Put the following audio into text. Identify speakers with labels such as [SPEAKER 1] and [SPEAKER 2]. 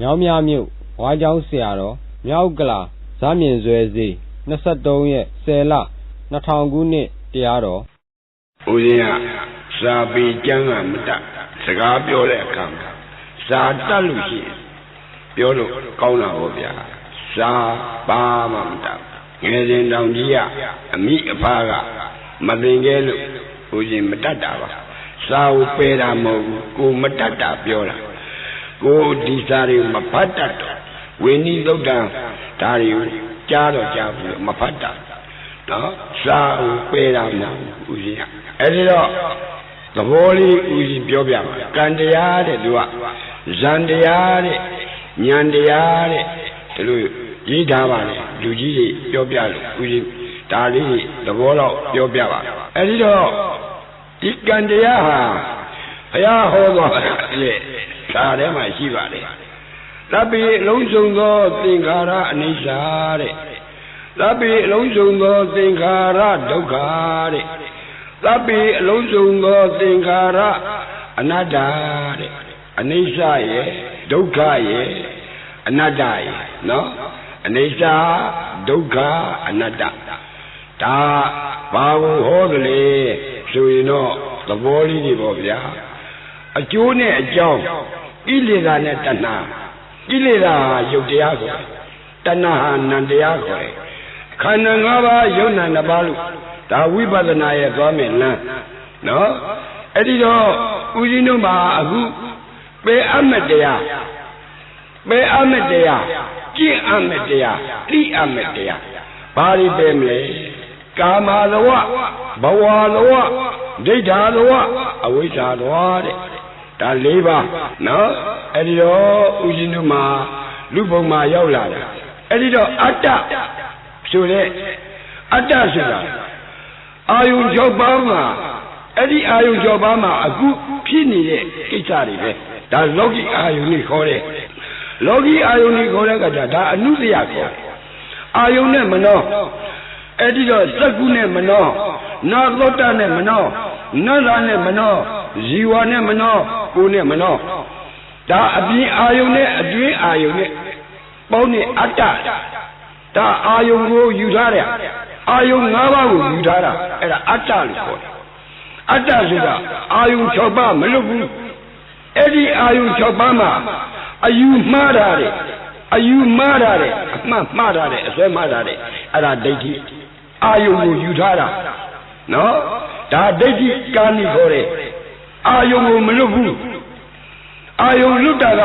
[SPEAKER 1] မြောင်းမြမြို့ဝါးကျောင်းဆရာတော်မြောက်ကလာဇာမြင့်ဇွဲစေ23ရက်10လ2000ခုနှစ်တရားတော်
[SPEAKER 2] ဦးဇင်းကစာပေကျမ်းကမတတ်စကားပြောတဲ့အခါမှာစာတတ်လို့ရှိရင်ပြောလို့ကောင်းတာပေါ့ဗျာစာဘာမှမတတ်ငယ်စဉ်တောင်ကြီးကအမိအဖကမသင်ခဲ့လို့ဦးဇင်းမတတ်တာပါစာကိုပယ်တာမဟုတ်ဘူးကိုမတတ်တာပြောတာကိုဒီစာတွေမဖတ်တတ်တော့ဝိနည်းသုတ်တံဒါတွေကိုကြားတော့ကြားဘူးမဖတ်တတ်နော်စာကိုပယ်တာမဟုတ်ဘူးဦးဇင်းကအဲ့ဒီတော့သဘောလေးဦးဇင်းပြောပြပါကံတရားတဲ့သူကဇန်တရားတဲ့ဉာဏ်တရားတဲ့ဒီလိုရေးထားပါလေလူကြီးတွေပြောပြလို့ဦးဇင်းဒါလေးတွေသဘောတော့ပြောပြပါအဲ့ဒီတော့ဒီကံတရားဟာဘုရားဟောသွားတယ်စာထဲမှာရှိပါတယ်သဗ္ဗေအလုံးစုံသောသင်္ခါရအနိစ္စတဲ့သဗ္ဗေအလုံးစုံသောသင်္ခါရဒုက္ခတဲ့သဗ္ဗေအလုံးစုံသောသင်္ခါရအနတ္တတဲ့အနိစ္စရဲ့ဒုက္ခရဲ့အနတ္တရဲ့နော်အနိစ္စဒုက္ခအနတ္တဒါဘာကိုဟောတယ်လဲဆိုရင်တော့သဘောလေးတွေပေါ့ဗျာအကျိုးနဲ့အကြောင်းကိလေသာနဲ့တဏှာကိလေသာယုတ်တရားကိုတဏှာဟာနံတရားကိုခန္ဓာ၅ပါးယုတ်နံ၅ပါးလို့ဒါဝိပဿနာရဲ့သွားမယ်လမ်းနော်အဲ့ဒီတော့ဦးဇင်းတို့မှာအခုပေအမတ်တရားပေအမတ်တရားကျင့်အမတ်တရားတိအမတ်တရားဘာတွေပဲမလဲကာမသဝဘဝသဝဒိဋ္ဌာသဝအဝိဇ္ဇာသဝတဲ့ဒါ၄ပါးနော်အဲ့ဒီတော့ဦးဇင်းတို့မှာလူဘုံမှာရောက်လာတာအဲ့ဒီတော့အတ္တဆိုတဲ့အတ္တဆိုတာအာယုံ6ပါးမှာအဲ့ဒီအာယုံ6ပါးမှာအခုဖြစ်နေတဲ့ကိစ္စတွေပဲဒါလောကီအာယုံတွေခေါ်တဲ့လောကီအာယုံတွေခေါ်တဲ့ကဒါအနုတ္တယခေါ်အာယုံနဲ့မနောအဲ့ဒီတော့စက္ကုနဲ့မနောနာသောတနဲ့မနောနတ်သာနဲ့မနောဇီဝနဲ့မနောကိုနဲ့မနောဒါအပြင်အာယုံနဲ့အတွင်းအာယုံနဲ့ပေါင်းတဲ့အတ္တဒါအာယုံကိုယူထားတဲ့အာယုံ၅ပါးကိုယူထားတာအဲ့ဒါအတ္တလို့ခေါ်တယ်အတ္တဆိုတာအာယုံ6ပါးမလွတ်ဘူးအဲ့ဒီအာယုံ6ပါးမှာအယူမှားတာတဲ့အယူမှားတာတဲ့အမှတ်မှားတာတဲ့အစွဲမှားတာတဲ့အဲ့ဒါဒိဋ္ဌိအာယုံကိုယူထားတာနော်ဒါဒိဋ္ဌိကာနိခေါ်တဲ့အာယုံကိုမလွတ်ဘူးအာယုံလွတ်တာက